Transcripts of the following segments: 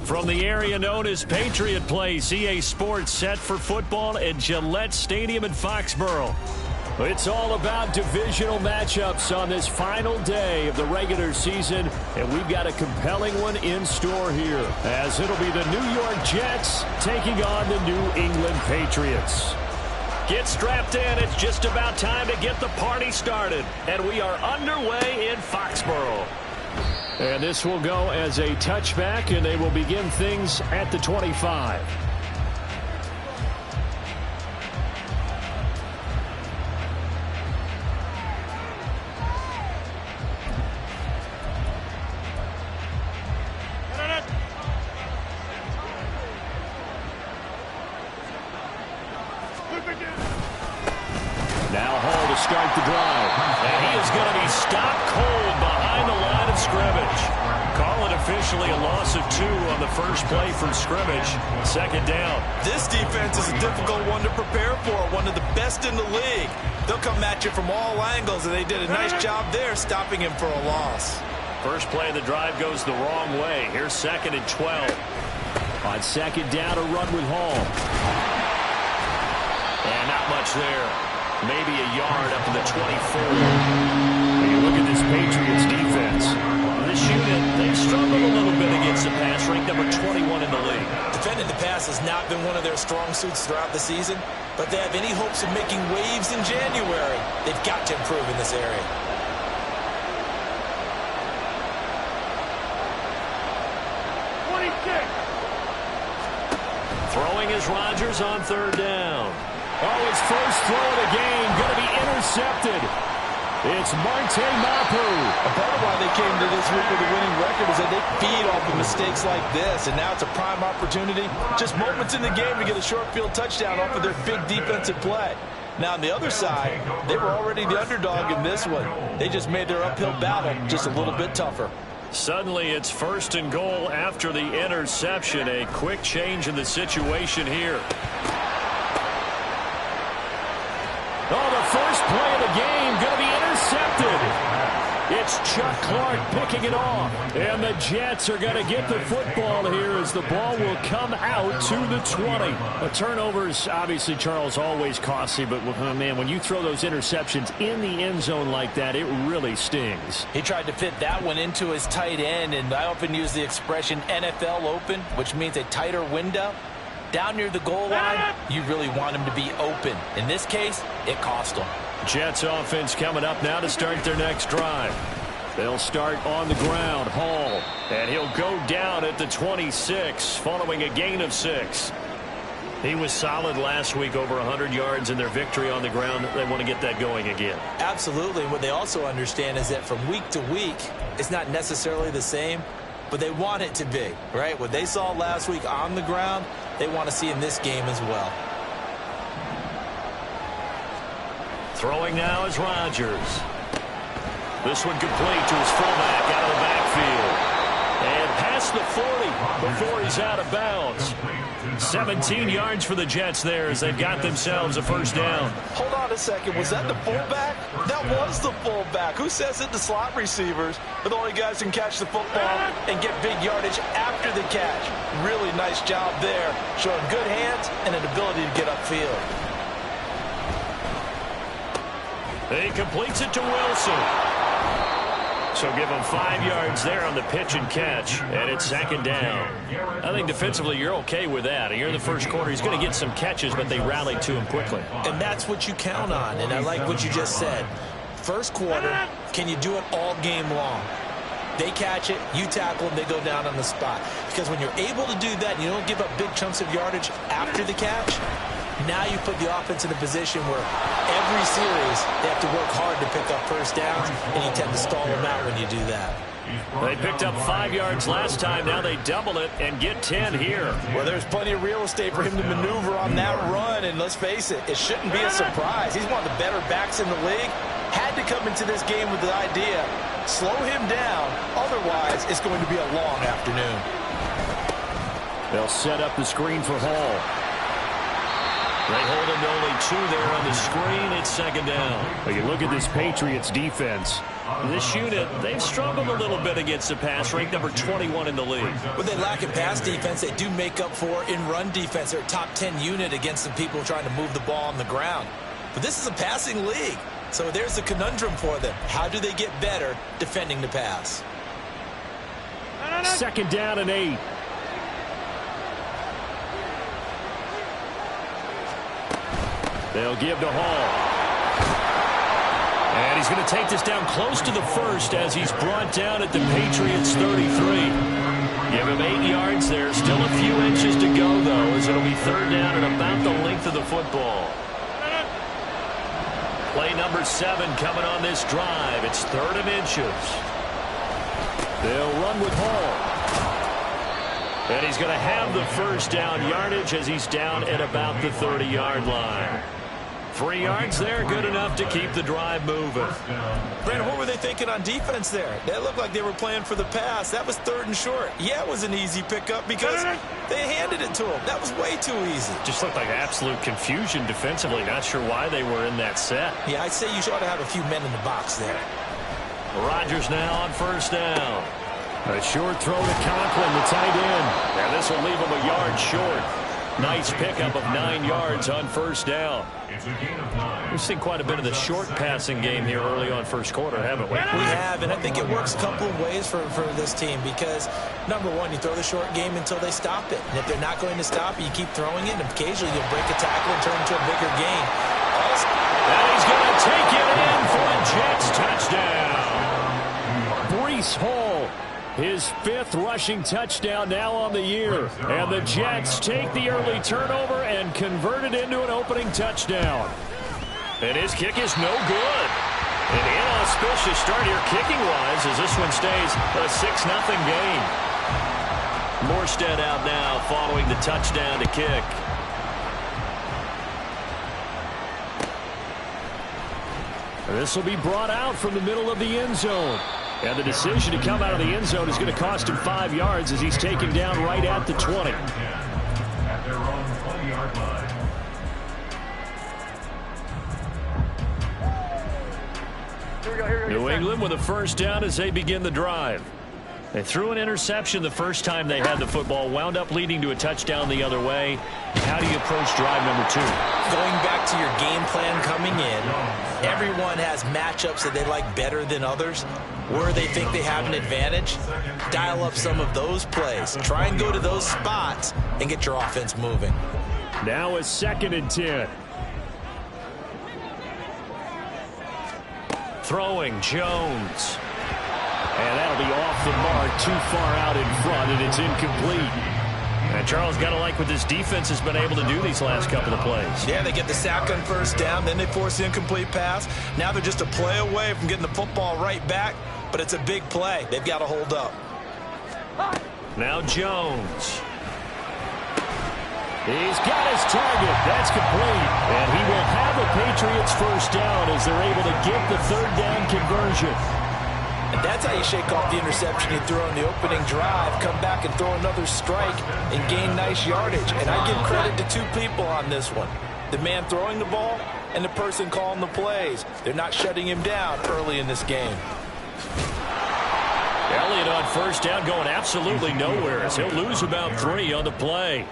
From the area known as Patriot Place, EA Sports set for football at Gillette Stadium in Foxborough. It's all about divisional matchups on this final day of the regular season, and we've got a compelling one in store here, as it'll be the New York Jets taking on the New England Patriots. Get strapped in. It's just about time to get the party started, and we are underway in Foxborough. And this will go as a touchback, and they will begin things at the 25. Now Hall to start the drive. And he is going to be stopped cold behind the line of scrimmage. Call it officially a loss of 2 on the first play from scrimmage. Second down. This defense is a difficult one to prepare for, one of the best in the league. They'll come at you from all angles, and they did a nice job there stopping him for a loss. First play of the drive goes the wrong way. Here's 2nd and 12. On second down, a run with Hall. And not much there. Maybe a yard up to the 24. When you look at this Patriots defense, this unit, they've struggled a little bit against the pass, ranked number 21 in the league. Defending the pass has not been one of their strong suits throughout the season, but they have any hopes of making waves in January. They've got to improve in this area. Throwing is Rodgers on third down. Oh, his first throw of the game going to be intercepted. It's Marte Mapu. A part of why they came to this week with a winning record is that they feed off of mistakes like this, and now it's a prime opportunity. Just moments in the game to get a short field touchdown off of their big defensive play. Now, on the other side, they were already the underdog in this one. They just made their uphill battle just a little bit tougher. Suddenly, it's 1st and goal after the interception. A quick change in the situation here. Oh, the first play of the game going to be intercepted. It's Chuck Clark picking it off. And the Jets are going to get the football here as the ball will come out to the 20. The turnovers, obviously, Charles, always costly. But, man, when you throw those interceptions in the end zone like that, it really stings. He tried to fit that one into his tight end, and I often use the expression NFL open, which means a tighter window. Down near the goal line, you really want him to be open. In this case, it cost him. Jets offense coming up now to start their next drive. They'll start on the ground. Hall, and he'll go down at the 26 following a gain of 6. He was solid last week, over 100 yards in their victory on the ground. They want to get that going again. Absolutely. What they also understand is that from week to week, it's not necessarily the same, but they want it to be, right? What they saw last week on the ground, they want to see in this game as well. Throwing now is Rodgers. This one complete to his fullback out of the backfield. And past the 40 before he's out of bounds. 17 yards for the Jets there as they've got themselves a first down. Hold on a second. Was that the fullback? That was the fullback. Who says it? The slot receivers are the only guys who can catch the football and get big yardage after the catch. Really nice job there, showing good hands and an ability to get upfield. He completes it to Wilson. So give him 5 yards there on the pitch and catch, and it's 2nd down. I think defensively you're okay with that. Here in the first quarter, he's going to get some catches, but they rallied to him quickly. And that's what you count on, and I like what you just said. First quarter, can you do it all game long? They catch it, you tackle them, they go down on the spot. Because when you're able to do that and you don't give up big chunks of yardage after the catch, now you put the offense in a position where every series they have to work hard to pick up first downs, and you tend to stall them out when you do that. They picked up 5 yards last time. Now they double it and get 10 here. Well, there's plenty of real estate for him to maneuver on that run, and let's face it, it shouldn't be a surprise. He's one of the better backs in the league. Had to come into this game with the idea, slow him down, otherwise it's going to be a long afternoon. They'll set up the screen for Hall. They hold him to only 2 there on the screen. It's second down. Well, you look at this Patriots defense. This unit, they've struggled a little bit against the pass, ranked number 21 in the league. What they lack in pass defense, they do make up for in run defense. They're a top 10 unit against the people trying to move the ball on the ground. But this is a passing league. So there's a conundrum for them. How do they get better defending the pass? Second down and 8. They'll give to Hall. And he's going to take this down close to the first as he's brought down at the Patriots 33. Give him 8 yards there. Still a few inches to go, though, as it'll be third down at about the length of the football. Play number 7 coming on this drive. It's 3rd and inches. They'll run with Hall. And he's going to have the first down yardage as he's down at about the 30-yard line. 3 yards there, good enough to keep the drive moving. Brandon, what were they thinking on defense there? That looked like they were playing for the pass. That was 3rd and short. Yeah, it was an easy pickup because they handed it to him. That was way too easy. Just looked like absolute confusion defensively. Not sure why they were in that set. Yeah, I'd say you ought to have a few men in the box there. Rodgers now on first down. A short throw to Conklin, the tight end. And this will leave him a yard short. Nice pickup of 9 yards on first down. We've seen quite a bit of the short passing game here early on first quarter, haven't we? We have, and I think it works a couple of ways for this team because, number one, you throw the short game until they stop it. And if they're not going to stop it, you keep throwing it, and occasionally you'll break a tackle and turn it into a bigger gain. And he's going to take it in for a Jets touchdown. Breece Hall. His 5th rushing touchdown now on the year. And the Jets take the early turnover and convert it into an opening touchdown. And his kick is no good. An inauspicious start here kicking-wise as this one stays a 6-0 game. Morstead out now following the touchdown to kick. This will be brought out from the middle of the end zone. And the decision to come out of the end zone is going to cost him 5 yards as he's taken down right at the 20. New England with a first down as they begin the drive. They threw an interception the first time they had the football, wound up leading to a touchdown the other way. How do you approach drive number 2? Going back to your game plan coming in, everyone has matchups that they like better than others. Where they think they have an advantage, dial up some of those plays. Try and go to those spots and get your offense moving. Now a 2nd and 10. Throwing Jones. And that'll be off the mark, too far out in front, and it's incomplete. And Charles, got to like what this defense has been able to do these last couple of plays. Yeah, they get the sack on first down, then they force the incomplete pass. Now they're just a play away from getting the football right back, but it's a big play. They've got to hold up. Now Jones. He's got his target. That's complete. And he will have a Patriots first down as they're able to get the 3rd down conversion. And that's how you shake off the interception you threw on the opening drive, come back and throw another strike and gain nice yardage. And I give credit to 2 people on this one. The man throwing the ball and the person calling the plays. They're not shutting him down early in this game. Elliott on first down going absolutely nowhere as he'll lose about 3 on the play.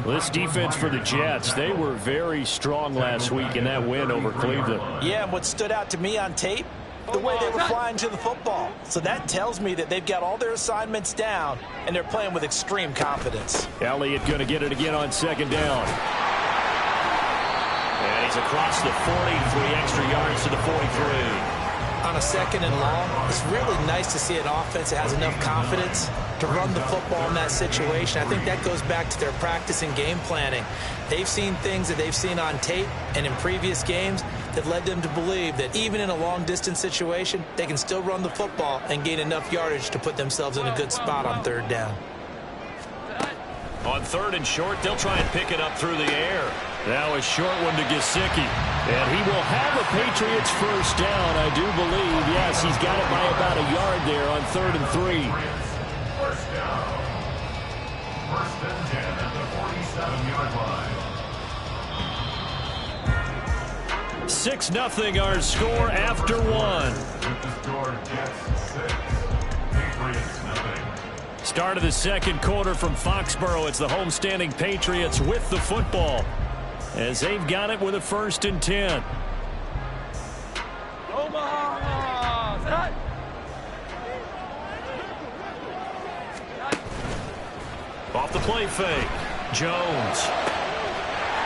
This defense for the Jets, they were very strong last week in that win over Cleveland. Yeah, and what stood out to me on tape, the way they were flying to the football. So that tells me that they've got all their assignments down, and they're playing with extreme confidence. Elliott going to get it again on 2nd down. And he's across the 40, 3 extra yards to the 43. On a 2nd and long, it's really nice to see an offense that has enough confidence to run the football in that situation. I think that goes back to their practice and game planning. They've seen things that they've seen on tape and in previous games that led them to believe that even in a long-distance situation, they can still run the football and gain enough yardage to put themselves in a good spot on 3rd down. On 3rd and short, they'll try and pick it up through the air. Now a short one to Gesicki. And he will have a Patriots first down, I do believe. Yes, he's got it by about a yard there on 3rd and 3. First down. 1st and 10 at the 47-yard line. 6-0 our score after one. Start of the second quarter from Foxborough. It's the homestanding Patriots with the football as they've got it with a 1st and 10. Off the play fake. Jones.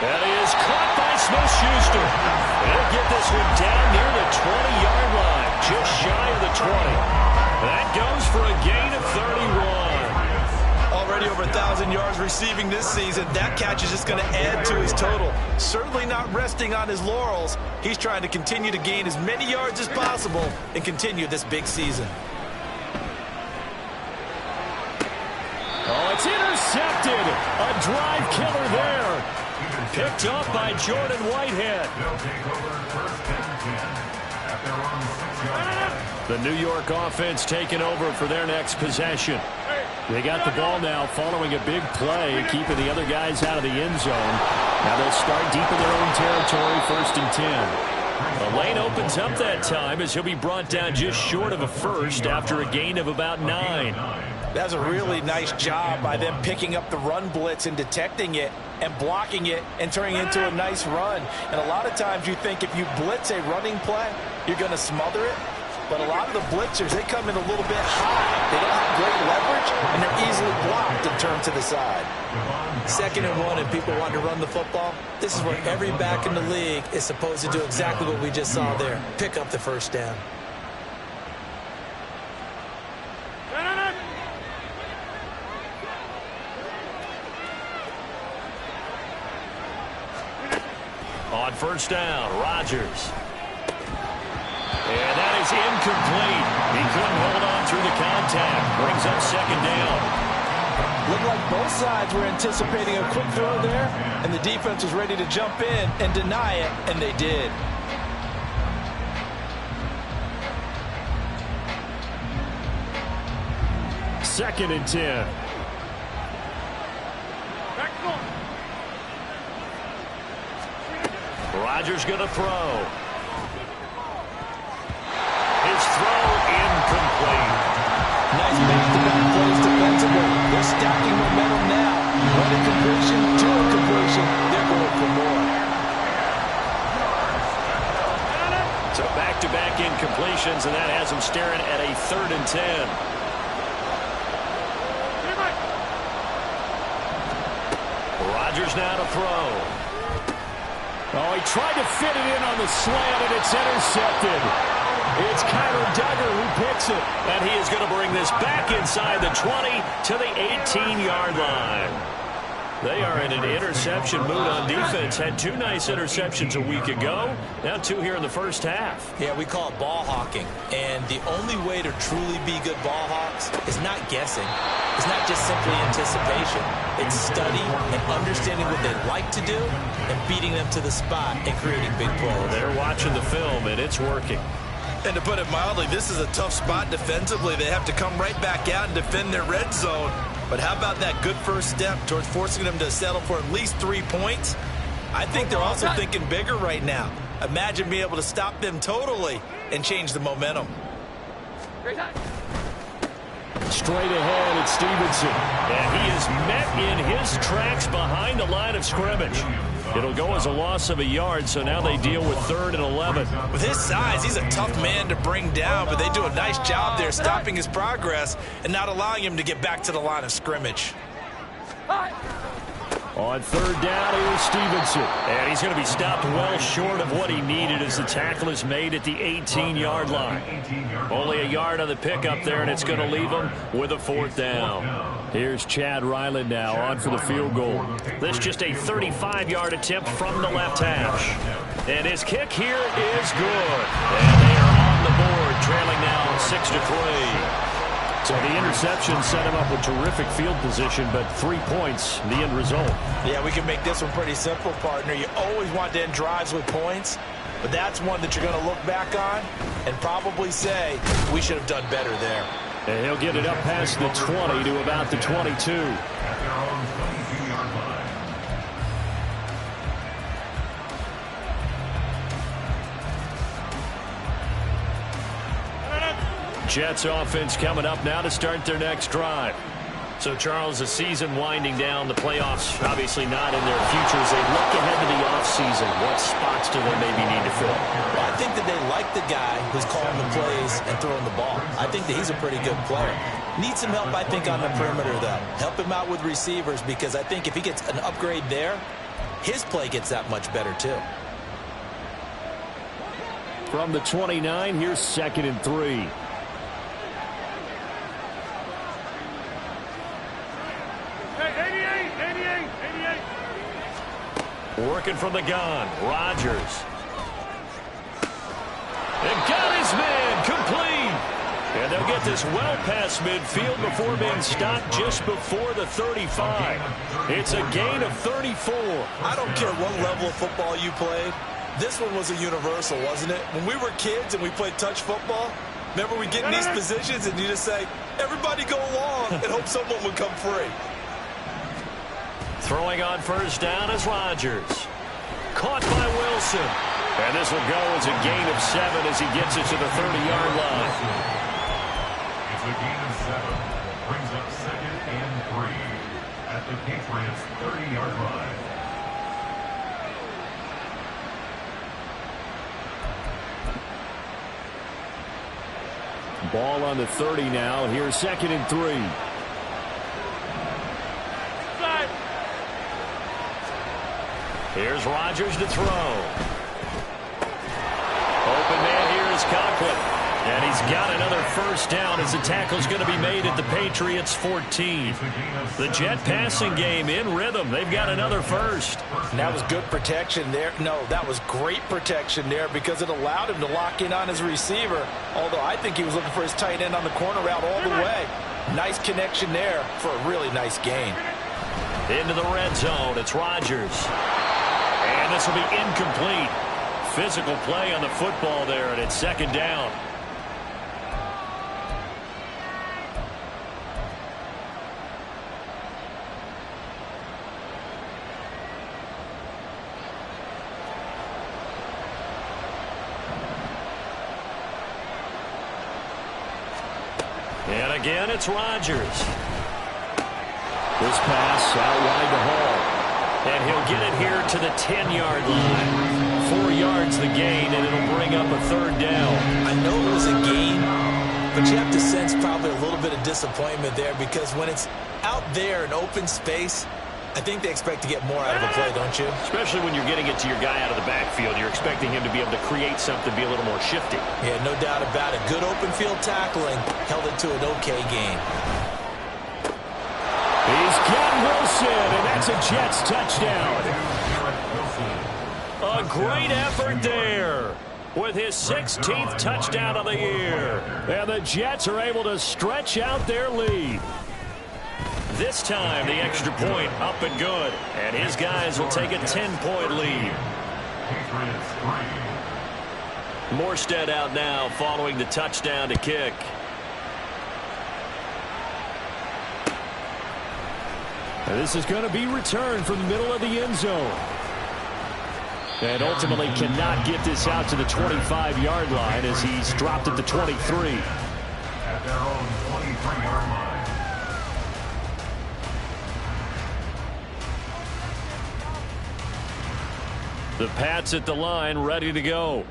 That is caught by Smith-Schuster. They'll get this one down near the 20-yard line, just shy of the 20. That goes for a gain of 31. Already over 1,000 yards receiving this season. That catch is just going to add to his total. Certainly not resting on his laurels. He's trying to continue to gain as many yards as possible and continue this big season. Oh, it's intercepted. A drive killer there. Picked up by Jordan Whitehead. The New York offense taking over for their next possession. They got the ball now following a big play, keeping the other guys out of the end zone. Now they'll start deep in their own territory, 1st and 10. The lane opens up that time as he'll be brought down just short of a first after a gain of about 9. That's a really nice job by them picking up the run blitz and detecting it and blocking it and turning it into a nice run. And a lot of times you think if you blitz a running play, you're going to smother it. But a lot of the blitzers, they come in a little bit high. They don't have great leverage, and they're easily blocked and turned to the side. 2nd and 1, and people want to run the football. This is where every back in the league is supposed to do exactly what we just saw there. Pick up the 1st down. On 1st down, Rodgers. And that is incomplete. He couldn't hold on through the contact. Brings up 2nd down. Looked like both sides were anticipating a quick throw there, and the defense was ready to jump in and deny it, and they did. Second and 10. Rodgers going to throw. His throw incomplete. Nice back-to-back plays defensively. They're stacking momentum now. One incompletion, 2 incompletion. They're going for more. So back-to-back incompletions, and that has them staring at a 3rd and 10. Rodgers now to throw. Oh, he tried to fit it in on the slant, and it's intercepted. It's Kyler Duggar who picks it. And he is going to bring this back inside the 20 to the 18-yard line. They are in an interception mood on defense. Had 2 nice interceptions a week ago. Now 2 here in the first half. Yeah, we call it ball hawking. And the only way to truly be good ball hawks is not guessing. It's not just simply anticipation. It's study and understanding what they like to do and beating them to the spot and creating big plays. They're watching the film, and it's working. And to put it mildly, this is a tough spot defensively. They have to come right back out and defend their red zone. But how about that good first step towards forcing them to settle for at least 3 points? I think they're also thinking bigger right now. Imagine being able to stop them totally and change the momentum. Straight ahead, it's Stevenson. And he is met in his tracks behind the line of scrimmage. It'll go as a loss of a yard, so now they deal with 3rd and 11. With his size, he's a tough man to bring down, but they do a nice job there stopping his progress and not allowing him to get back to the line of scrimmage. On 3rd down, here's Stevenson. And he's going to be stopped well short of what he needed as the tackle is made at the 18-yard line. Only a yard on the pickup there, and it's going to leave him with a 4th down. Here's Chad Ryland now on for the field goal. This just a 35-yard attempt from the left hash. And his kick here is good. And they are on the board, trailing now 6-3. So the interception set him up with terrific field position, but 3 points, the end result. Yeah, we can make this one pretty simple, partner. You always want to end drives with points, but that's one that you're going to look back on and probably say, we should have done better there. And he'll get it up past the 20 to about the 22. Jets offense coming up now to start their next drive. So, Charles, the season winding down, the playoffs obviously not in their futures. They look ahead to the offseason. What spots do they maybe need to fill? Well, I think that they like the guy who's calling the plays and throwing the ball. I think that he's a pretty good player. Needs some help, I think, on the perimeter, though. Help him out with receivers, because I think if he gets an upgrade there, his play gets that much better, too. From the 29, here's 2nd and 3. Working from the gun, Rodgers. And got his man complete. And they'll get this well past midfield before being stopped just before the 35. It's a gain of 34. I don't care what level of football you played. This one was a universal, wasn't it? When we were kids and we played touch football, remember we get in these positions and you just say, everybody go along and hope someone would come free. Throwing on first down is Rodgers. Caught by Wilson. And this will go as a gain of 7 as he gets it to the 30-yard line. It's a gain of 7. Brings up 2nd and 3 at the Patriots' 30-yard line. Ball on the 30 now. Here's 2nd and 3. Here's Rodgers to throw. Open man here is Conklin. And he's got another first down as the tackle's going to be made at the Patriots' 14. The Jet passing game in rhythm. They've got another first. And that was good protection there. No, that was great protection there because it allowed him to lock in on his receiver. Although I think he was looking for his tight end on the corner route all the way. Nice connection there for a really nice gain. Into the red zone. It's Rodgers. And this will be incomplete. Physical play on the football there, and it's 2nd down. And again, it's Rodgers. This pass out wide to Hall. And he'll get it here to the 10-yard line. 4 yards the gain, and it'll bring up a 3rd down. I know it was a gain, but you have to sense probably a little bit of disappointment there because when it's out there in open space, I think they expect to get more out of a play, don't you? Especially when you're getting it to your guy out of the backfield. You're expecting him to be able to create something, be a little more shifty. Yeah, no doubt about it. Good open field tackling held it to an okay gain. He's got Wilson, and that's a Jets touchdown. A great effort there with his 16th touchdown of the year. And the Jets are able to stretch out their lead. This time, the extra point up and good. And his guys will take a 10-point lead. Morstead out now following the touchdown to kick. And this is going to be returned from the middle of the end zone. And ultimately cannot get this out to the 25-yard line as he's dropped at the 23. At their own 23-yard line. The Pats at the line, ready to go.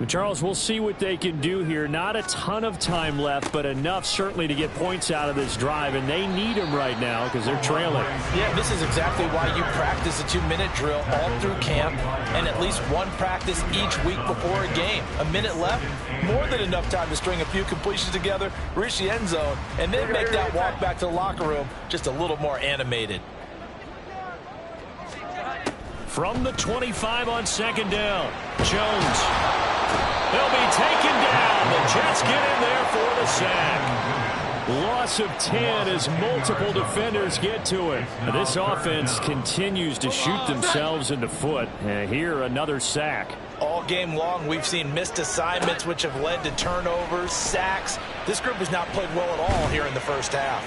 Charles, we'll see what they can do here. Not a ton of time left, but enough certainly to get points out of this drive, and they need them right now because they're trailing. Yeah, this is exactly why you practice a 2-minute drill all through camp and at least one practice each week before a game. A minute left, more than enough time to string a few completions together, reach the end zone, and then make that walk back to the locker room just a little more animated. From the 25 on 2nd down, Jones. They'll be taken down. The Jets get in there for the sack. Loss of 10 as multiple defenders get to it. This offense continues to shoot themselves in the foot. And here, another sack. All game long, we've seen missed assignments, which have led to turnovers, sacks. This group has not played well at all here in the first half.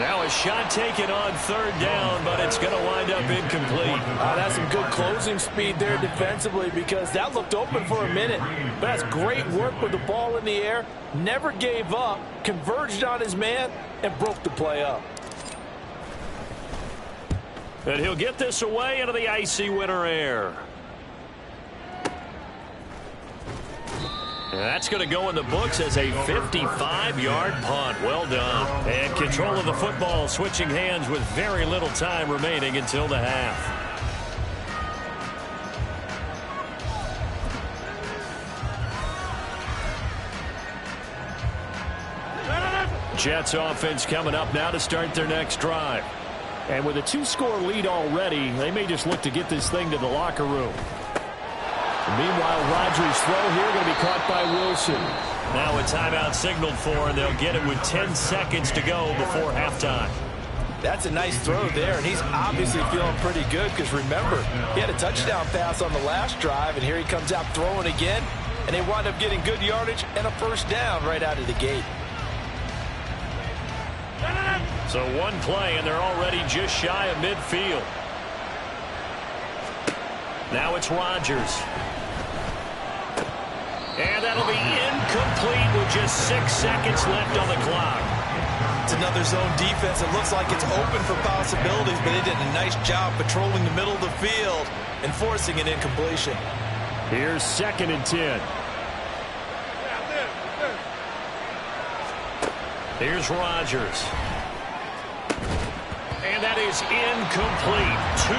Now a shot taken on third down, but it's going to wind up incomplete. That's some good closing speed there defensively, because that looked open for a minute. But that's great work with the ball in the air. Never gave up, converged on his man, and broke the play up. And he'll get this away into the icy winter air. That's going to go in the books as a 55-yard punt. Well done. And control of the football, switching hands with very little time remaining until the half. Jets offense coming up now to start their next drive. And with a 2-score lead already, they may just look to get this thing to the locker room. Meanwhile, Rodgers' throw here going to be caught by Wilson. Now a timeout signaled for, and they'll get it with 10 seconds to go before halftime. That's a nice throw there, and he's obviously feeling pretty good because, remember, he had a touchdown pass on the last drive, and here he comes out throwing again, and they wind up getting good yardage and a first down right out of the gate. So one play, and they're already just shy of midfield. Now it's Rodgers. And that'll be incomplete with just 6 seconds left on the clock. It's another zone defense. It looks like it's open for possibilities, but they did a nice job patrolling the middle of the field and forcing an incompletion. Here's 2nd and 10. Here's Rodgers. And that is incomplete. 2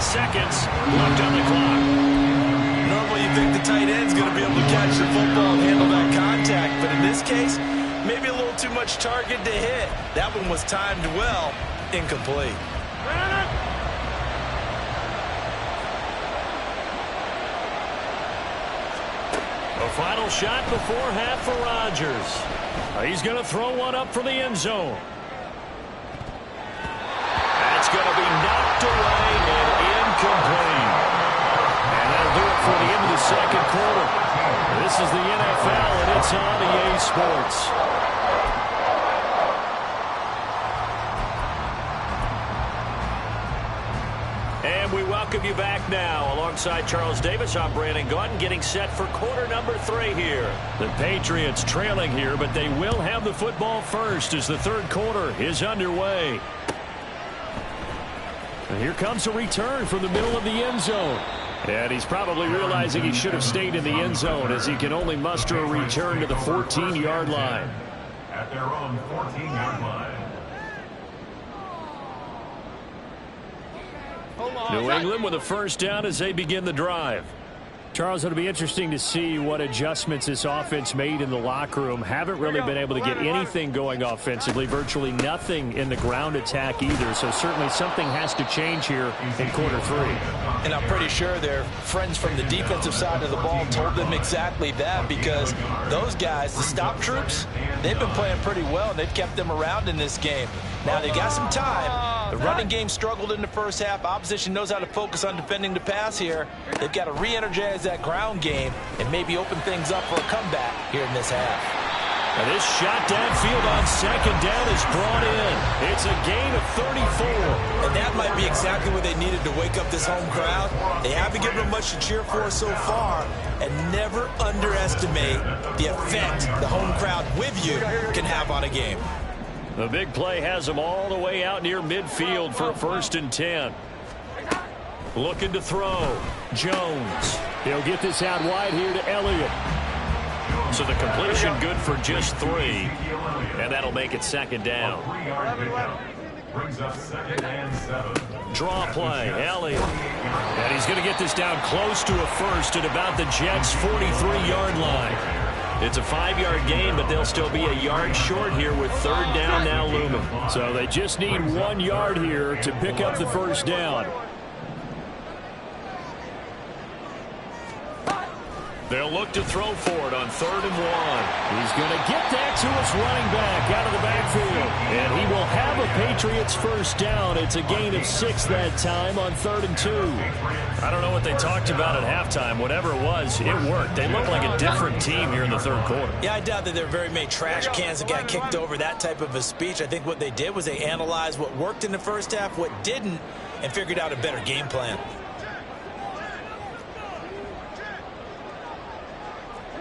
seconds left on the clock. Normally you think the tight end's going to be able to catch the football and handle that contact, but in this case, maybe a little too much target to hit. That one was timed well. Incomplete. A final shot before half for Rodgers. He's going to throw one up for the end zone. That's going to be knocked away and incomplete. And that'll do it for the end of the second quarter. This is the NFL, and it's on EA Sports. And we welcome you back now. Alongside Charles Davis, I'm Brandon Gaudin, getting set for quarter number 3 here. The Patriots trailing here, but they will have the football first as the third quarter is underway. And here comes a return from the middle of the end zone. And he's probably realizing he should have stayed in the end zone as he can only muster a return to the 14-yard line. At their own 14-yard line. New England with a first down as they begin the drive. Charles, it'll be interesting to see what adjustments this offense made in the locker room. Haven't really been able to get anything going offensively. Virtually nothing in the ground attack either. So certainly something has to change here in quarter 3. And I'm pretty sure their friends from the defensive side of the ball told them exactly that, because those guys, the stop troops, they've been playing pretty well, and they've kept them around in this game. Now, they got some time. The running game struggled in the first half. Opposition knows how to focus on defending the pass here. They've got to re-energize that ground game and maybe open things up for a comeback here in this half. And this shot downfield on second down is brought in. It's a gain of 34. And that might be exactly what they needed to wake up this home crowd. They haven't given them much to cheer for so far. And never underestimate the effect the home crowd with you can have on a game. The big play has them all the way out near midfield for a 1st and 10. Looking to throw. Jones. He'll get this out wide here to Elliott. So the completion good for just 3. And that'll make it 2nd down. Brings up 2nd and 7. Draw play. Elliott. And he's going to get this down close to a first at about the Jets' 43-yard line. It's a 5-yard gain, but they'll still be a yard short here with 3rd down now looming. So they just need 1 yard here to pick up the first down. They'll look to throw for it on 3rd and 1. He's going to get that to his running back out of the backfield. And he will have a Patriots first down. It's a gain of 6 that time on 3rd and 2. I don't know what they talked about at halftime. Whatever it was, it worked. They look like a different team here in the 3rd quarter. Yeah, I doubt that there are very many trash cans that got kicked over, that type of a speech. I think what they did was they analyzed what worked in the first half, what didn't, and figured out a better game plan.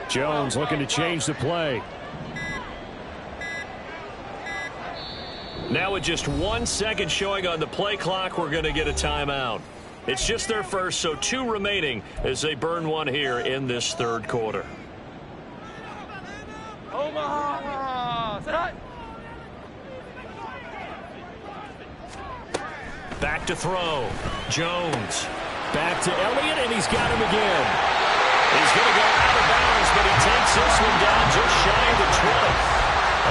Jones looking to change the play. Now with just 1 second showing on the play clock, we're going to get a timeout. It's just their first, so 2 remaining as they burn one here in this 3rd quarter. Back to throw. Jones. Back to Elliott, and he's got him again. He's going to go out of bounds, but he takes this one down just shy of the 20.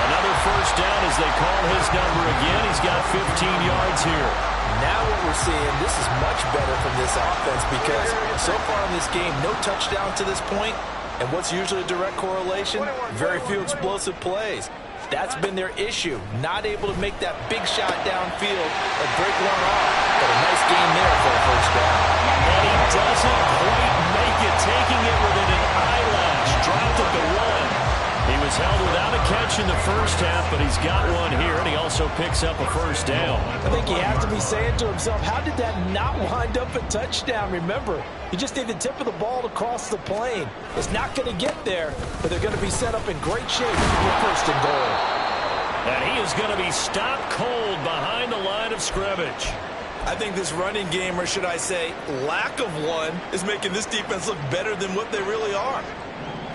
Another first down as they call his number again. He's got 15 yards here. Now what we're seeing, this is much better from this offense because so far in this game, no touchdown to this point. And what's usually a direct correlation? Very few explosive plays. That's been their issue. Not able to make that big shot downfield and break one off. But a nice game there for a first down. And he doesn't quite make it, taking it within an eyelash. Dropped at the 1. He was held without a catch in the first half, but he's got one here, and he also picks up a first down. I think he has to be saying to himself, how did that not wind up a touchdown? Remember, he just needed the tip of the ball to cross the plane. It's not going to get there, but they're going to be set up in great shape for first and goal. And he is going to be stopped cold behind the line of scrimmage. I think this running game, or should I say lack of one, is making this defense look better than what they really are.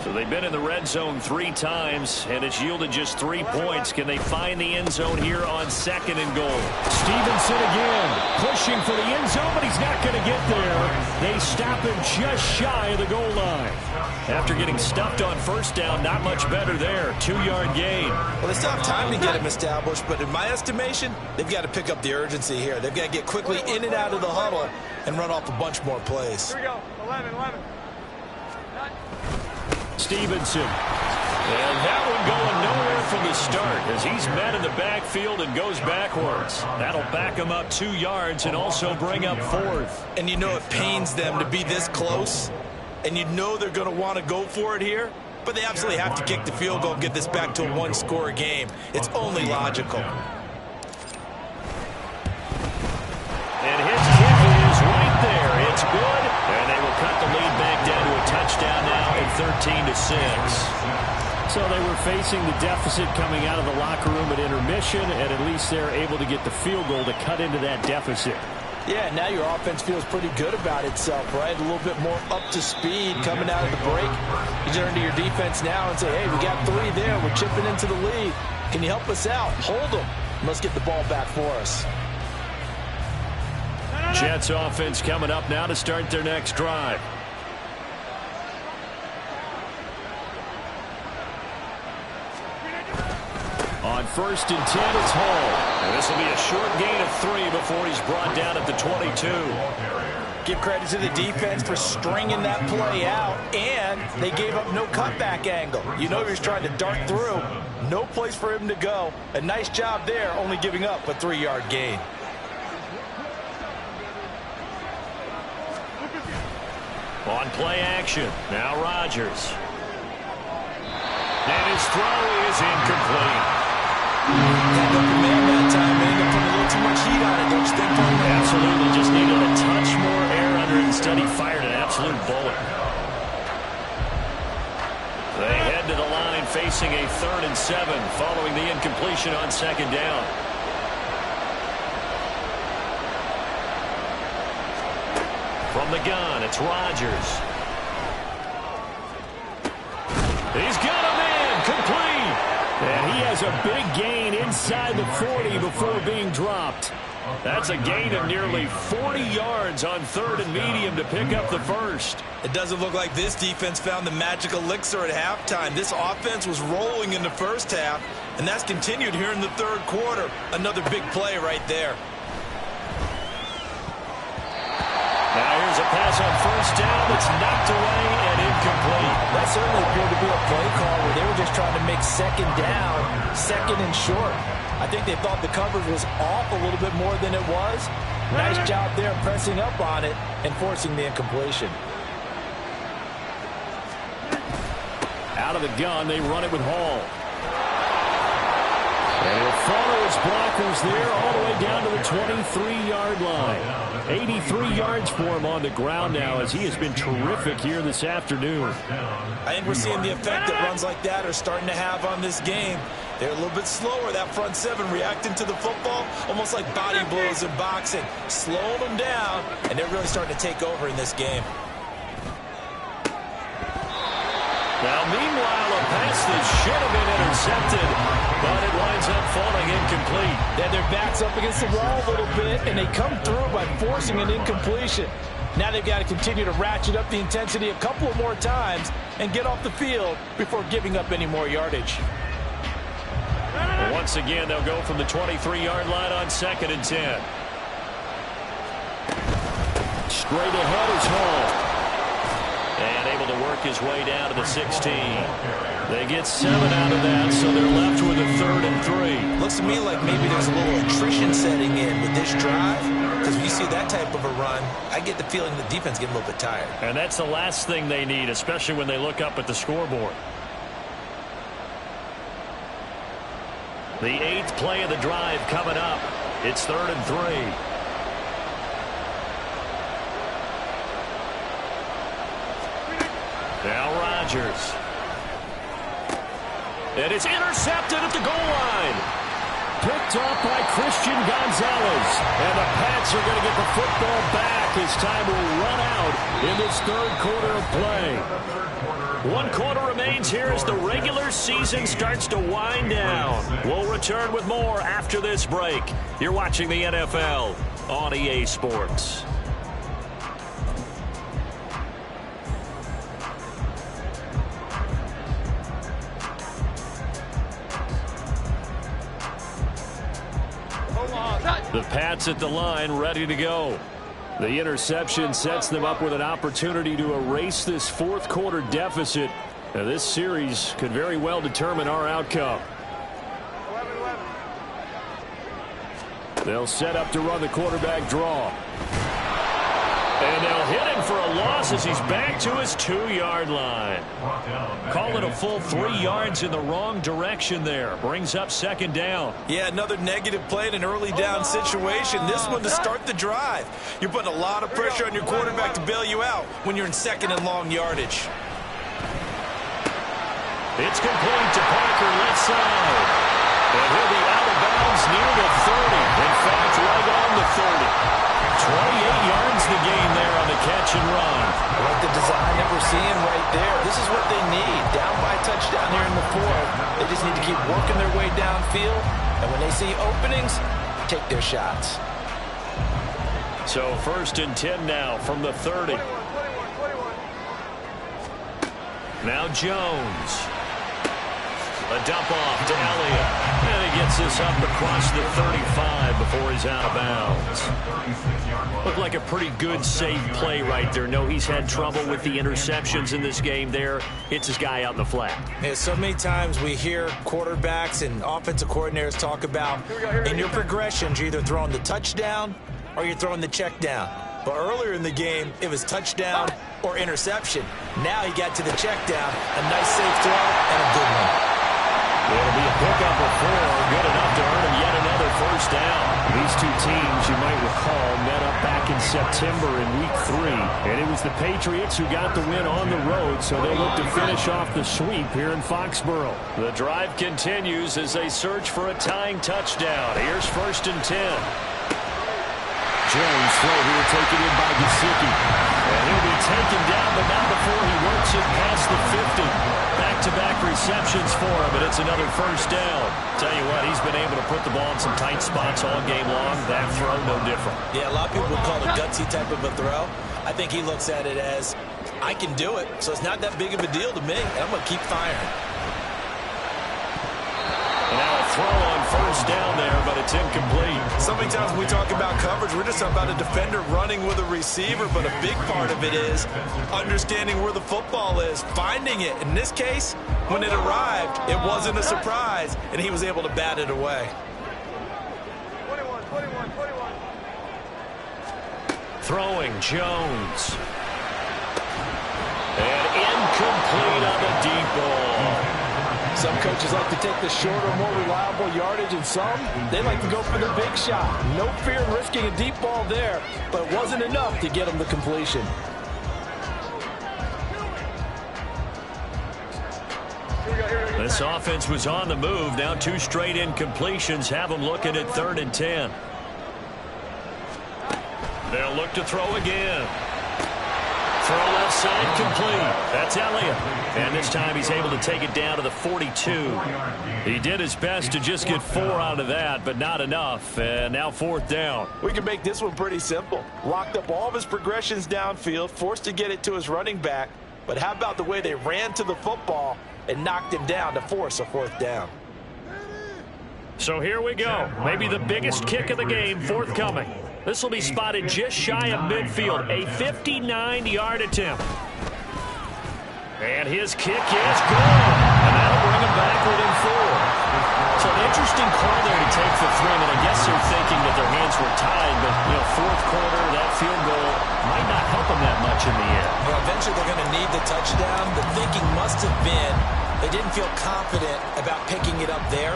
So they've been in the red zone 3 times, and it's yielded just 3 points. Can they find the end zone here on 2nd and goal? Stevenson again, pushing for the end zone, but he's not going to get there. They stop him just shy of the goal line. After getting stuffed on first down, not much better there. 2-yard gain. Well, they still have time to get him established, but in my estimation, they've got to pick up the urgency here. They've got to get quickly in and out of the huddle and run off a bunch more plays. Here we go, 11. Stevenson. And that one going nowhere from the start as he's met in the backfield and goes backwards. That'll back him up 2 yards and also bring up 4th. And you know it pains them to be this close, and you know they're going to want to go for it here, but they absolutely have to kick the field goal and get this back to a 1-score game. It's only logical. And his kick is right there. It's good, and they will cut the lead back down to a touchdown now at 13-6. So they were facing the deficit coming out of the locker room at intermission, and at least they're able to get the field goal to cut into that deficit. Yeah, now your offense feels pretty good about itself, right? A little bit more up to speed coming out of the break. You turn to your defense now and say, hey, we got 3 there. We're chipping into the lead. Can you help us out? Hold them. Let's get the ball back for us. Jets offense coming up now to start their next drive. On 1st and 10, it's Hall. And this will be a short gain of 3 before he's brought down at the 22. Give credit to the defense for stringing that play out, and they gave up no cutback angle. You know he was trying to dart through. No place for him to go. A nice job there, only giving up a 3-yard gain. On play action, now Rodgers. And his throw is incomplete. Had no command that time, man. They put a little too much heat on it, don't you think? Absolutely, just needed a touch more air under it. Instead, he fired an absolute bullet. They head to the line facing a 3rd and 7 following the incompletion on 2nd down. From the gun, it's Rodgers. He's got a man, complete. And he has a big gain inside the 40 before being dropped. That's a gain of nearly 40 yards on 3rd and medium to pick up the first. It doesn't look like this defense found the magic elixir at halftime. This offense was rolling in the first half, and that's continued here in the 3rd quarter. Another big play right there. Now here's a pass on 1st down. It's knocked away and incomplete. That certainly appeared to be a play call where they were just trying to make second down, second and short. I think they thought the coverage was off a little bit more than it was. Nice job there pressing up on it and forcing the incompletion. Out of the gun, they run it with Hall. And he'll follow his blockers there all the way down to the 23-yard line. 83 yards for him on the ground now as he has been terrific here this afternoon. I think we're seeing the effect that runs like that are starting to have on this game. They're a little bit slower, that front seven, reacting to the football, almost like body blows in boxing. Slowing them down, and they're really starting to take over in this game. Now, meanwhile, a pass that should have been intercepted, but it winds up falling incomplete. Then their back's up against the wall a little bit, and they come through by forcing an incompletion. Now they've got to continue to ratchet up the intensity a couple of more times and get off the field before giving up any more yardage. Once again, they'll go from the 23-yard line on 2nd and 10. Straight ahead is Hall. And able to work his way down to the 16. They get 7 out of that, so they're left with a 3rd and 3. Looks to me like maybe there's a little attrition setting in with this drive. Because when you see that type of a run, I get the feeling the defense getting a little bit tired. And that's the last thing they need, especially when they look up at the scoreboard. The 8th play of the drive coming up. It's 3rd and 3. Now Rodgers. And it's intercepted at the goal line. Picked up by Christian Gonzalez. And the Pats are going to get the football back as time will run out in this 3rd quarter of play. 1 quarter remains here as the regular season starts to wind down. We'll return with more after this break. You're watching the NFL on EA Sports. The Pats at the line, ready to go. The interception sets them up with an opportunity to erase this 4th quarter deficit. Now, this series could very well determine our outcome. They'll set up to run the quarterback draw. And they'll hit him for a loss as he's back to his 2-yard line. Call it a full 3 yards in the wrong direction there. Brings up 2nd down. Yeah, another negative play in an early down situation. This one to start the drive. You're putting a lot of pressure on your quarterback to bail you out when you're in 2nd and long yardage. It's complete to Parker, left side. And he'll be out of bounds near the 30. In fact, right on the 30. 28 yards the gain there on the catch and run. I like the design that we're seeing right there. This is what they need. Down by a touchdown here in the 4th. They just need to keep working their way downfield. And when they see openings, take their shots. So 1st and 10 now from the 30. Now Jones. A dump off to Elliott. And he gets this up across the 35 before he's out of bounds. Looked like a pretty good safe play right there. No, he's had trouble with the interceptions in this game there. Hits his guy out in the flat. Yeah, so many times we hear quarterbacks and offensive coordinators talk about in your progressions, you're either throwing the touchdown or you're throwing the check down. But earlier in the game, it was touchdown or interception. Now he got to the check down. A nice safe throw and a good one. It'll be a pickup of 4, good enough to earn him yet another 1st down. These two teams, you might recall, met up back in September in Week 3. And it was the Patriots who got the win on the road, so they look to finish off the sweep here in Foxborough. The drive continues as they search for a tying touchdown. Here's 1st and 10. Jones throw here taken in by Gesicki. And he'll be taken down, but not before he works it past the 50. Back-to-back receptions for him, and it's another 1st down. Tell you what, he's been able to put the ball in some tight spots all game long. That throw, no different. Yeah, a lot of people would call it a gutsy type of a throw. I think he looks at it as, I can do it, so it's not that big of a deal to me, and I'm going to keep firing. And now a throw on first down there, but it's incomplete. So many times when we talk about coverage, we're just talking about a defender running with a receiver, but a big part of it is understanding where the football is, finding it. In this case, when it arrived, it wasn't a surprise, and he was able to bat it away. 21. Throwing Jones. And incomplete on the deep ball. Some coaches like to take the shorter, more reliable yardage, and some, they like to go for the big shot. No fear in risking a deep ball there, but it wasn't enough to get them the completion. This offense was on the move. Now 2 straight incompletions have them looking at 3rd and 10. They'll look to throw again. Throw left side complete. That's Elliott. And this time he's able to take it down to the 42. He did his best to just get 4 out of that, but not enough. And now 4th down. We can make this one pretty simple. Locked up all of his progressions downfield, forced to get it to his running back. But how about the way they ran to the football and knocked him down to force a 4th down? So here we go. Maybe the biggest kick of the game forthcoming. This will be spotted just shy of midfield. A 59-yard attempt. And his kick is good. And that'll bring him back within 4. So an interesting call there to take the 3. And I guess they're thinking that their hands were tied. But, 4th quarter, that field goal might not help them that much in the end. Well, eventually they're going to need the touchdown. The thinking must have been they didn't feel confident about picking it up there,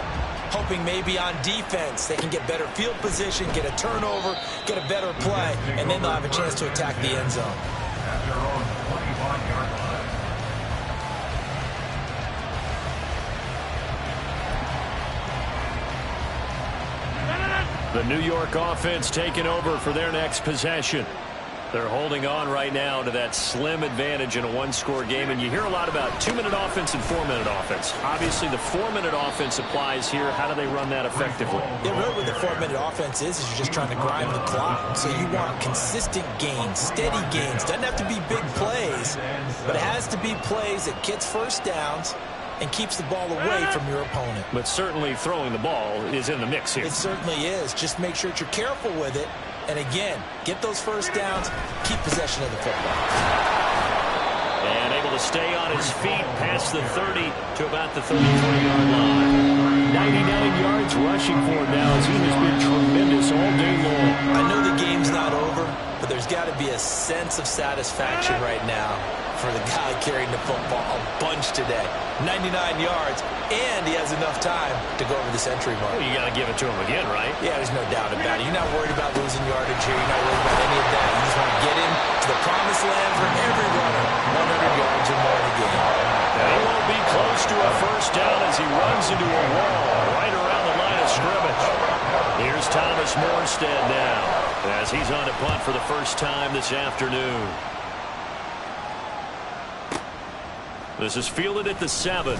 hoping maybe on defense they can get better field position, get a turnover, get a better play, and then they'll have a chance to attack the end zone. At their own 21-yard line. The New York offense taking over for their next possession. They're holding on right now to that slim advantage in a 1-score game. And you hear a lot about 2-minute offense and 4-minute offense. Obviously, the 4-minute offense applies here. How do they run that effectively? Yeah, really what the 4-minute offense is you're just trying to grind the clock. So you want consistent gains, steady gains. Doesn't have to be big plays, but it has to be plays that gets first downs and keeps the ball away from your opponent. But certainly throwing the ball is in the mix here. It certainly is. Just make sure that you're careful with it. And again, get those first downs, keep possession of the football. And able to stay on his feet past the 30 to about the 33-yard line. 99 yards rushing for him now as he has been tremendous all day long. I know the game's not over, but there's got to be a sense of satisfaction right now for the guy carrying the football a bunch today. 99 yards, and he has enough time to go over the century mark. Well, you got to give it to him again, right? Yeah, there's no doubt about it. You're not worried about losing yardage here. You're not worried about any of that. You just want to get him to the promised land for every runner. 100 yards or more in a game. He won't be close to a first down as he runs into a wall right around the line of scrimmage. Here's Thomas Morstead now as he's on to punt for the first time this afternoon. This is fielded at the 7.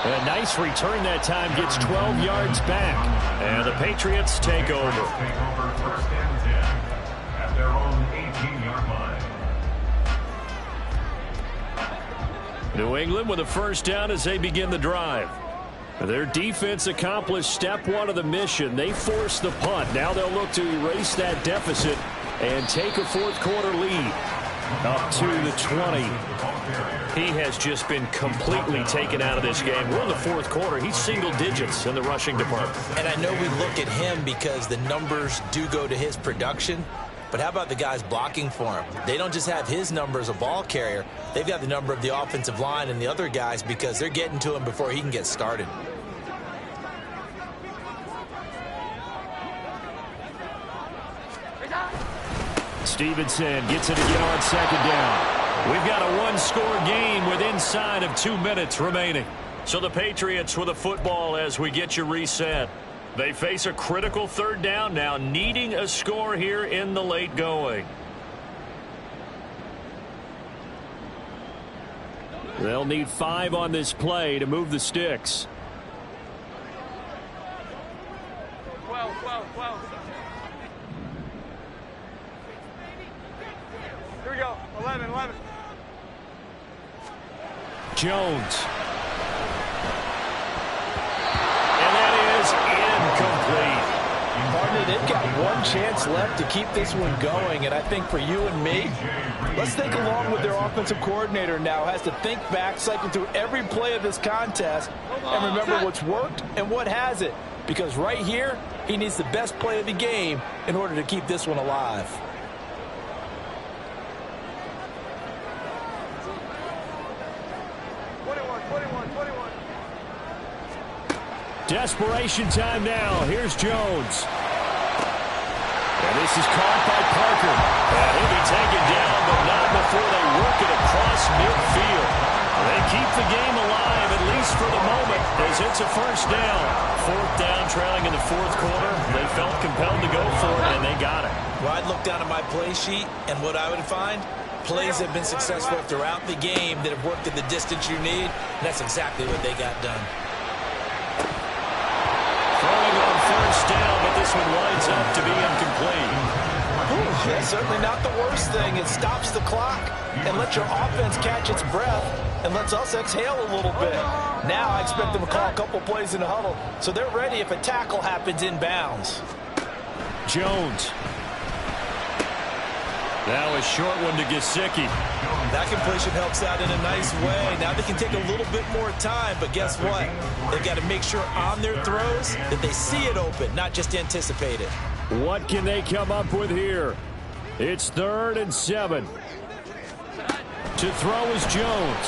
A nice return that time, gets 12 yards back. And the Patriots take over. Take over 1st and 10 at their own 18-yard line. New England with a first down as they begin the drive. Their defense accomplished step 1 of the mission. They forced the punt. Now they'll look to erase that deficit and take a 4th quarter lead. Up to the 20. He has just been completely taken out of this game. We're in the 4th quarter. He's single digits in the rushing department. And I know we look at him because the numbers do go to his production. But how about the guys blocking for him? They don't just have his number as a ball carrier. They've got the number of the offensive line and the other guys because they're getting to him before he can get started. Stevenson gets it again on 2nd down. We've got a 1-score game with inside of 2 minutes remaining. So the Patriots with a football as we get you reset. They face a critical 3rd down now, needing a score here in the late going. They'll need 5 on this play to move the sticks. 12. Here we go. 11. Jones. they've got one chance left to keep this one going, and I think for you and me, let's think along with their offensive coordinator now, has to think back, cycle through every play of this contest, and remember what's worked and what hasn't, because right here, he needs the best play of the game in order to keep this one alive. Desperation time now. Here's Jones. And this is caught by Parker. And he'll be taken down, but not before they work it across midfield. They keep the game alive, at least for the moment, as it's a first down. Fourth down, trailing in the fourth quarter. They felt compelled to go for it, and they got it. Well, I'd look down at my play sheet, and what I would find, plays have been successful throughout the game that have worked at the distance you need, and that's exactly what they got done. Throwing on first down, but this one winds up to be incomplete. Ooh, that's certainly not the worst thing. It stops the clock and lets your offense catch its breath and lets us exhale a little bit. Now I expect them to call a couple plays in the huddle, so they're ready if a tackle happens inbounds. Jones. Now a short one to Gesicki. That completion helps out in a nice way. Now they can take a little bit more time, but guess what? They've got to make sure on their throws that they see it open, not just anticipate it. What can they come up with here? It's 3rd and 7. To throw is Jones.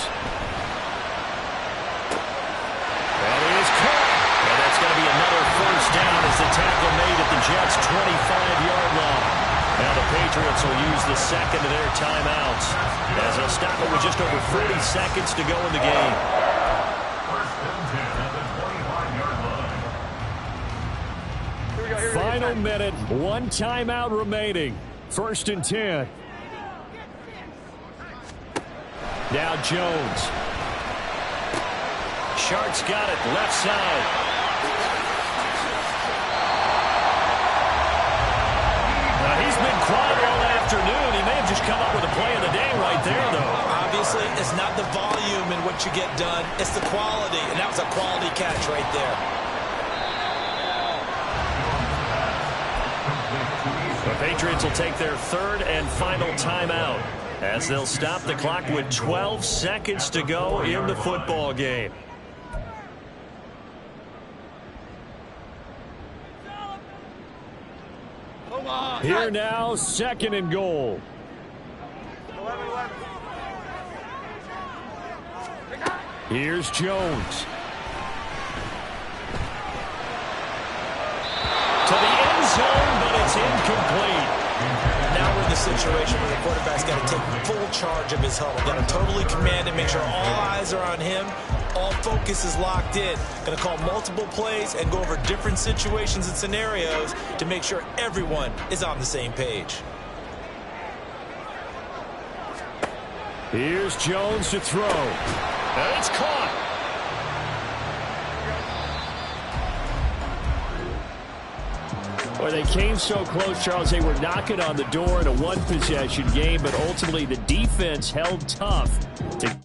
And he is caught. And that's going to be another first down as the tackle made at the Jets' 25-yard line. Now the Patriots will use the second of their timeouts as they'll stop it with just over 40 seconds to go in the game. First and 10 at the 25-yard line. Final minute, one timeout remaining. 1st and 10. Now Jones. Sharks got it, left side. He's been quiet all afternoon. He may have just come up with a play of the day right there, though. Obviously, it's not the volume in what you get done. It's the quality, and that was a quality catch right there. The Patriots will take their 3rd and final timeout as they'll stop the clock with 12 seconds to go in the football game. Here now, 2nd and goal. Here's Jones. To the end zone, but it's incomplete. Now we're in the situation where the quarterback's got to take full charge of his huddle. Got to totally command and make sure all eyes are on him. All focus is locked in. Going to call multiple plays and go over different situations and scenarios to make sure everyone is on the same page. Here's Jones to throw. And it's caught. Well, they came so close, Charles. They were knocking on the door in a one-possession game, but ultimately the defense held tough to